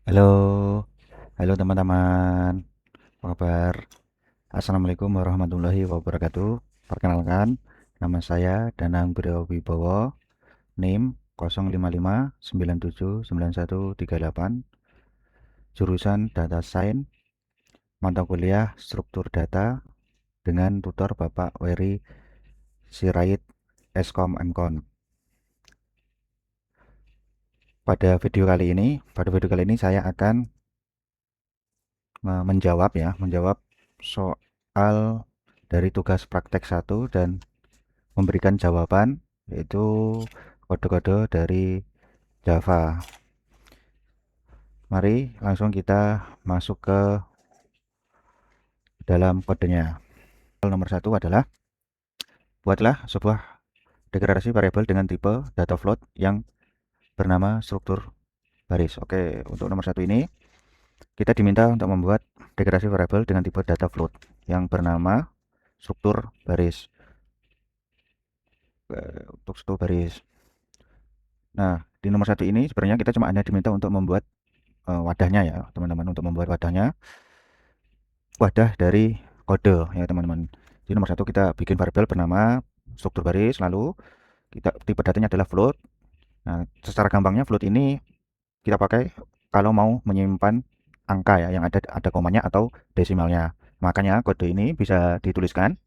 Halo, halo teman-teman, apa kabar? Assalamualaikum warahmatullahi wabarakatuh. Perkenalkan, nama saya Danang Wibowo, NIM 0559791138, jurusan Data Science, mata kuliah Struktur Data dengan tutor Bapak Wery Sirait, Eskom Mkon. Pada video kali ini saya akan menjawab soal dari tugas praktek 1 dan memberikan jawaban, yaitu kode-kode dari Java. Mari langsung kita masuk ke dalam kodenya. Nomor 1 adalah buatlah sebuah deklarasi variabel dengan tipe data float yang bernama struktur baris. Oke, untuk nomor 1 ini kita diminta untuk membuat deklarasi variabel dengan tipe data float yang bernama struktur baris. Untuk struktur baris. Nah, di nomor 1 ini sebenarnya kita cuma hanya diminta untuk membuat wadahnya ya, teman-teman, untuk membuat wadah dari kode ya, teman-teman. Di nomor 1 kita bikin variabel bernama struktur baris, lalu kita tipe datanya adalah float. Nah, secara gampangnya float ini kita pakai kalau mau menyimpan angka ya, yang ada komanya atau desimalnya. Makanya kode ini bisa dituliskan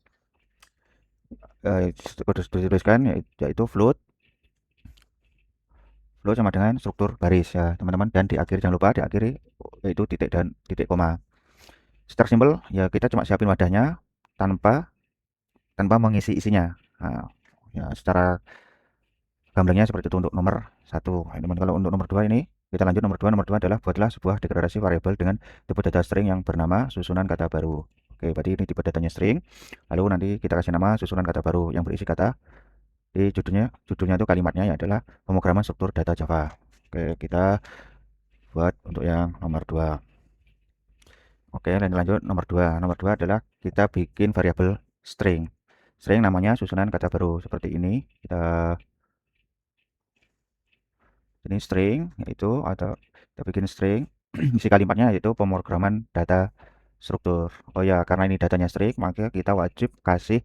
yaitu float sama dengan struktur baris ya, teman-teman, dan diakhiri, jangan lupa diakhiri yaitu titik dan titik koma. Secara simpel ya, kita cuma siapin wadahnya tanpa mengisi isinya. Nah, ya secara gambarnya seperti itu untuk nomor 1. Nah, teman, kalau untuk nomor 2 ini kita lanjut. Nomor 2 adalah buatlah sebuah deklarasi variabel dengan tipe data string yang bernama susunan kata baru. Oke, berarti ini tipe datanya string. Lalu nanti kita kasih nama susunan kata baru yang berisi kata di judulnya itu kalimatnya ya adalah pemrograman struktur data Java. Oke, kita buat untuk yang nomor 2. Oke, lanjut nomor 2. Nomor 2 adalah kita bikin variabel string. String namanya susunan kata baru seperti ini. Ini string yaitu, atau kita bikin string isi kalimatnya yaitu pemrograman data struktur. Oh ya, karena ini datanya string, maka kita wajib kasih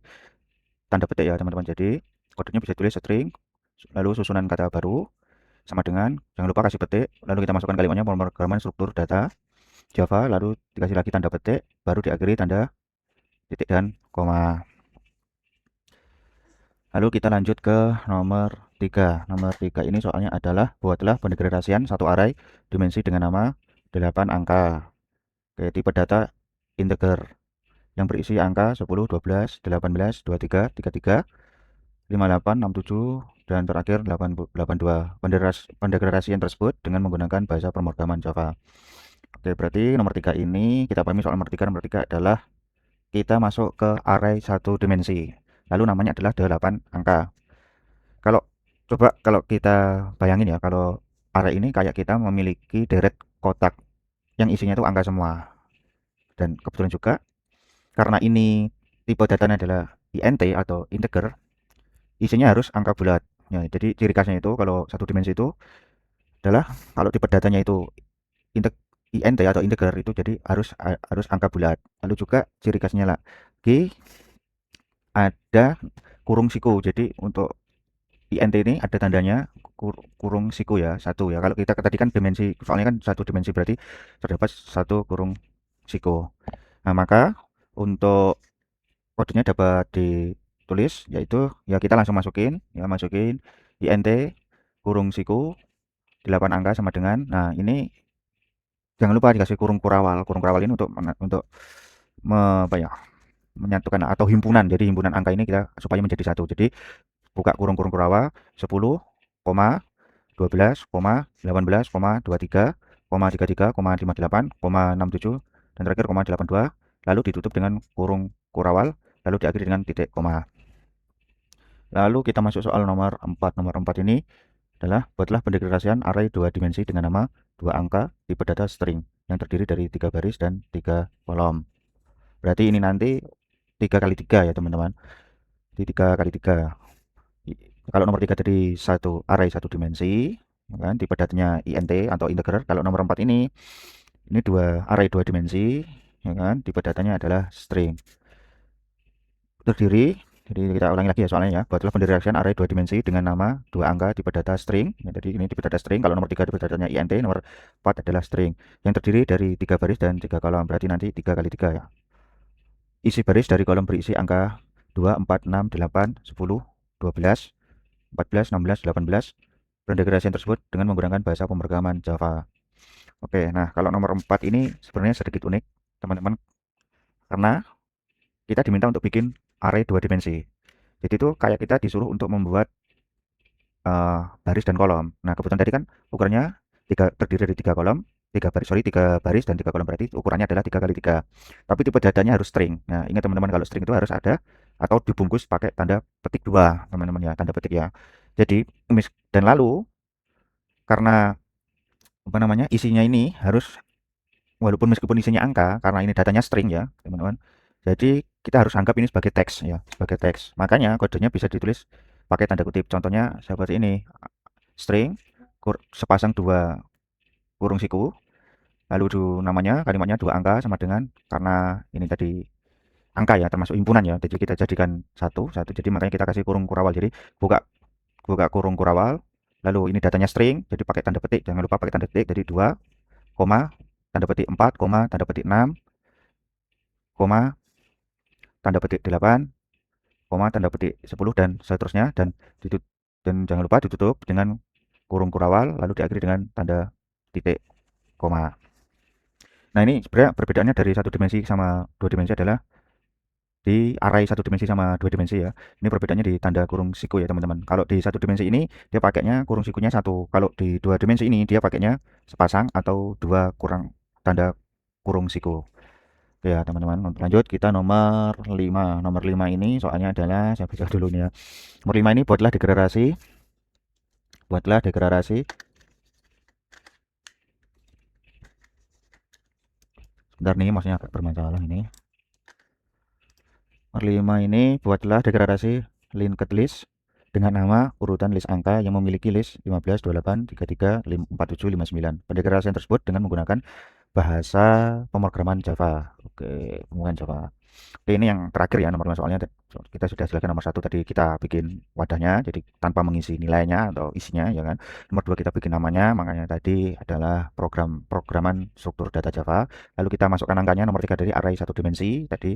tanda petik ya, teman-teman. Jadi kodenya bisa tulis string lalu susunan kata baru sama dengan, jangan lupa kasih petik, lalu kita masukkan kalimatnya pemrograman struktur data Java, lalu dikasih lagi tanda petik, baru diakhiri tanda titik dan koma. Lalu kita lanjut ke nomor 3. Nomor 3 ini soalnya adalah buatlah pendeklarasian satu array dimensi dengan nama 8 angka. Oke, tipe data integer yang berisi angka 10, 12, 18, 23, 33, 58, 67, dan terakhir 82. Pendeklarasian tersebut dengan menggunakan bahasa pemrograman Java. Oke, berarti nomor 3 ini kita pahami soal nomor 3. Nomor 3 adalah kita masuk ke array satu dimensi. Lalu namanya adalah 8 angka. Kalau kita bayangin ya, kalau array ini kayak kita memiliki deret kotak yang isinya itu angka semua. Dan kebetulan juga karena ini tipe datanya adalah int atau integer, isinya harus angka bulat. Ya, jadi ciri khasnya itu kalau satu dimensi itu adalah kalau tipe datanya itu int atau integer, itu jadi harus angka bulat. Lalu juga ciri khasnya lagi ada kurung siku. Jadi untuk int ini ada tandanya kurung siku ya, satu ya. Kalau kita tadi kan dimensi, soalnya kan satu dimensi, berarti terdapat satu kurung siku. Nah, maka untuk kodenya dapat ditulis yaitu ya kita langsung masukin int kurung siku 8 angka sama dengan, nah ini jangan lupa dikasih kurung kurawal. Kurung kurawal ini untuk apa ya, menyatukan atau himpunan. Jadi himpunan angka ini kita supaya menjadi satu. Jadi buka kurung kurawal 10, 12, 18, 23, 33, 58, 67, dan terakhir 82, lalu ditutup dengan kurung kurawal, lalu diakhiri dengan titik koma. Lalu kita masuk soal nomor 4. Nomor 4 ini adalah buatlah pendeklarasian array 2 dimensi dengan nama 2 angka tipe data string yang terdiri dari 3 baris dan 3 kolom. Berarti ini nanti 3 kali 3 ya, teman-teman. Jadi 3 kali 3. Kalau nomor 3 tadi array 1 dimensi, ya kan? Tipe datanya int atau integer. Kalau nomor 4 ini array 2 dimensi, ya kan? Tipe datanya adalah string. Terdiri, jadi kita ulangi lagi ya soalnya ya. Buatlah pendirian array 2 dimensi dengan nama 2 angka tipe data string. Ya, jadi ini tipe data string. Kalau nomor 3 tipe datanya int, nomor 4 adalah string. Yang terdiri dari 3 baris dan 3 kolom. Berarti nanti 3 kali 3 ya. Isi baris dari kolom berisi angka 2, 4, 6, 8, 10, 12, 14, 16, 18. Pendegrasian tersebut dengan menggunakan bahasa pemrograman Java. Oke, nah kalau nomor 4 ini sebenarnya sedikit unik, teman-teman, karena kita diminta untuk bikin array 2 dimensi. Jadi itu kayak kita disuruh untuk membuat baris dan kolom. Nah, kebetulan tadi kan ukurannya terdiri dari 3 kolom, 3 baris dan 3 kolom, berarti ukurannya adalah 3 kali 3. Tapi tipe datanya harus string. Nah, ingat teman-teman, kalau string itu harus ada atau dibungkus pakai tanda petik 2, teman-teman ya, tanda petik ya. Jadi dan lalu karena apa namanya, isinya ini harus, walaupun meskipun isinya angka, karena ini datanya string ya, teman-teman. Jadi kita harus anggap ini sebagai teks ya, sebagai teks. Makanya kodenya bisa ditulis pakai tanda kutip. Contohnya seperti ini. String sepasang 2 kurung siku, lalu namanya kalimatnya 2 angka sama dengan, karena ini tadi angka ya, termasuk himpunan ya. Jadi kita jadikan satu, jadi makanya kita kasih kurung kurawal. Jadi buka buka kurung kurawal, lalu ini datanya string, jadi pakai tanda petik, jangan lupa pakai tanda petik. Jadi 2, koma, tanda petik 4, koma, tanda petik 6, koma, tanda petik 8, koma, tanda petik 10 dan seterusnya, dan jangan lupa ditutup dengan kurung kurawal lalu diakhiri dengan tanda titik koma. Nah, ini sebenarnya perbedaannya dari satu dimensi sama dua dimensi adalah di array satu dimensi sama dua dimensi ya. Ini perbedaannya di tanda kurung siku ya, teman-teman. Kalau di satu dimensi ini dia pakainya kurung sikunya satu. Kalau di dua dimensi ini dia pakainya sepasang atau dua kurang tanda kurung siku. Oke ya, teman-teman. Untuk lanjut kita nomor 5. Nomor 5 ini soalnya adalah, saya baca dulu nih ya. Nomor 5 ini buatlah deklarasi. Sebentar nih, maksudnya agak bermasalah ini. Nomor 5 ini buatlah deklarasi linked list dengan nama urutan list angka yang memiliki list 15, 28, 33, 47, 59. Pendeklarasian tersebut dengan menggunakan bahasa pemrograman Java. Oke, pemrograman Java. Oke, ini yang terakhir ya, nomor 5, soalnya kita sudah jelaskan nomor 1 tadi kita bikin wadahnya, jadi tanpa mengisi nilainya atau isinya ya kan. Nomor 2 kita bikin namanya, makanya tadi adalah programan struktur data Java. Lalu kita masukkan angkanya. Nomor 3 dari array satu dimensi tadi.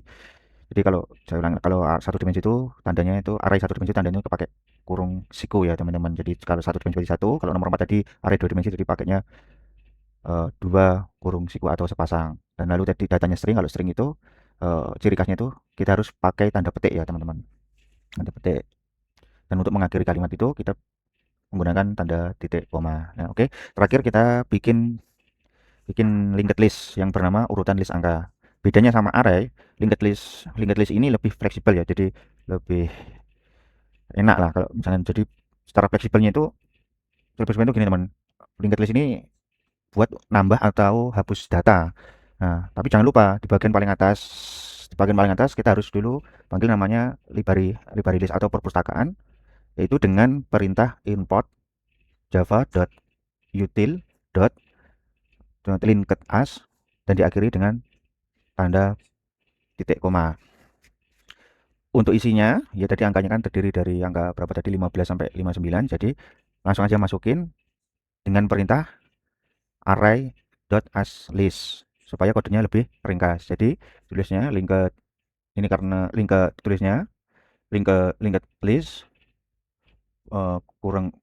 Jadi kalau saya ulang, kalau satu dimensi itu tandanya itu array satu dimensi tandanya itu pakai kurung siku ya, teman-teman. Jadi kalau satu dimensi berarti satu, kalau nomor 4 tadi array dua dimensi jadi pakainya dua kurung siku atau sepasang. Dan lalu tadi datanya string. Kalau string itu ciri khasnya itu kita harus pakai tanda petik ya, teman-teman. Tanda petik. Dan untuk mengakhiri kalimat itu kita menggunakan tanda titik koma. Nah, oke. Terakhir kita bikin linked list yang bernama urutan list angka. Bedanya sama array, linked list ini lebih fleksibel ya. Jadi lebih enak lah kalau misalnya. Jadi secara fleksibelnya itu gini, teman. Linked list ini buat nambah atau hapus data. Nah, tapi jangan lupa di bagian paling atas kita harus dulu panggil namanya library list atau perpustakaan, yaitu dengan perintah import java.util.linkedAs dan diakhiri dengan tanda titik koma. Untuk isinya, ya tadi angkanya kan terdiri dari angka berapa tadi, 15 sampai 59. Jadi langsung aja masukin dengan perintah array.asList supaya kodenya lebih ringkas. Jadi tulisnya linked, ini karena linked, tulisnya linked list kurang,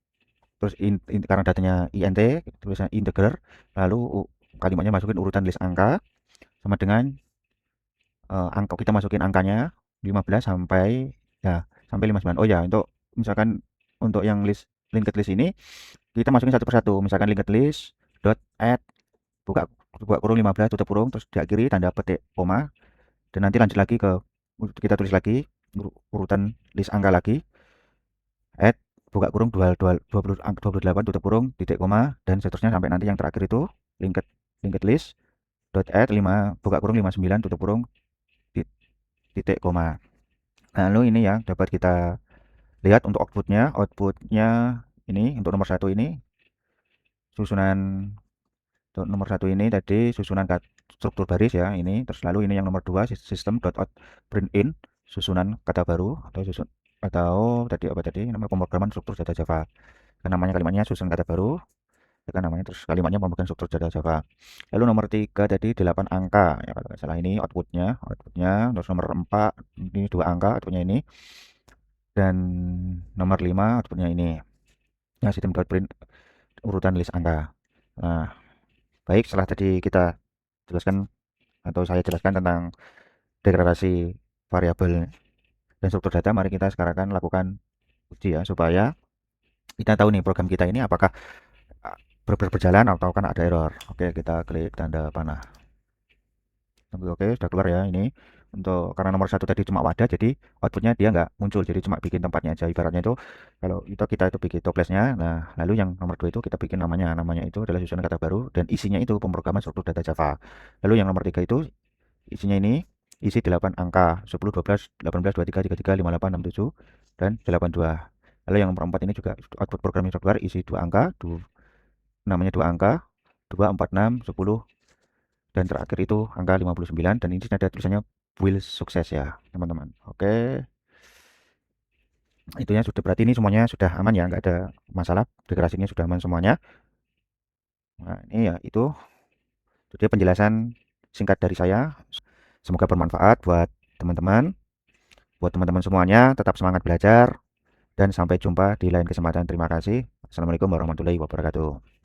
terus karena datanya int, tulisan integer, lalu kalimatnya masukin urutan list angka sama dengan angka, kita masukin angkanya 15 sampai ya sampai 59. Oh ya, untuk misalkan untuk yang linked list ini kita masukin satu persatu. Misalkan linked list dot add buka buka kurung 15 tutup kurung, terus diakhiri tanda petik koma, dan nanti lanjut lagi ke, kita tulis lagi urutan list angka lagi, add buka kurung 28 tutup kurung titik koma, dan seterusnya sampai nanti yang terakhir itu linked list dot add 5 buka kurung 59 tutup kurung titik koma. Lalu ini yang dapat kita lihat untuk outputnya ini untuk nomor 1 ini susunan untuk nomor satu ini tadi susunan struktur baris ya ini, terus lalu ini yang nomor dua sistem dot out print in susunan kata baru atau tadi apa tadi nama pemrograman struktur data Java. Kan namanya kalimatnya susunan kata baru, ya kan namanya, terus kalimatnya pemrograman struktur data Java. Lalu nomor 3 tadi 8 angka ya kalau nggak salah, ini outputnya, terus nomor 4 ini 2 angka outputnya ini, dan nomor 5 outputnya ini. Nah, sistem dot print urutan list angka. Nah, baik, setelah tadi kita jelaskan atau saya jelaskan tentang deklarasi variabel dan struktur data, mari kita sekarang kan lakukan uji ya, supaya kita tahu nih program kita ini apakah berjalan atau kan ada error. Oke, kita klik tanda panah. Oke, sudah keluar ya ini. Untuk karena nomor satu tadi cuma wadah, jadi outputnya dia nggak muncul, jadi cuma bikin tempatnya aja. Ibaratnya itu kalau itu kita itu bikin toplesnya, nah lalu yang nomor dua itu kita bikin namanya itu adalah susunan kata baru dan isinya itu pemrograman struktur data Java. Lalu yang nomor tiga itu isinya ini isi 8 angka 10, 12, 18, 23, 33, 58, 67, dan 82. Lalu yang nomor 4 ini juga output programming software isi 2 angka, namanya 2 angka, 2, 4, 6, 10, dan terakhir itu angka 59, dan ini ada tulisannya will sukses ya teman-teman. Oke, itunya sudah, berarti ini semuanya sudah aman ya, nggak ada masalah, deklarasinya sudah aman semuanya. Nah ini ya itu jadi penjelasan singkat dari saya, semoga bermanfaat buat teman-teman. Buat teman-teman semuanya, tetap semangat belajar dan sampai jumpa di lain kesempatan. Terima kasih. Assalamualaikum warahmatullahi wabarakatuh.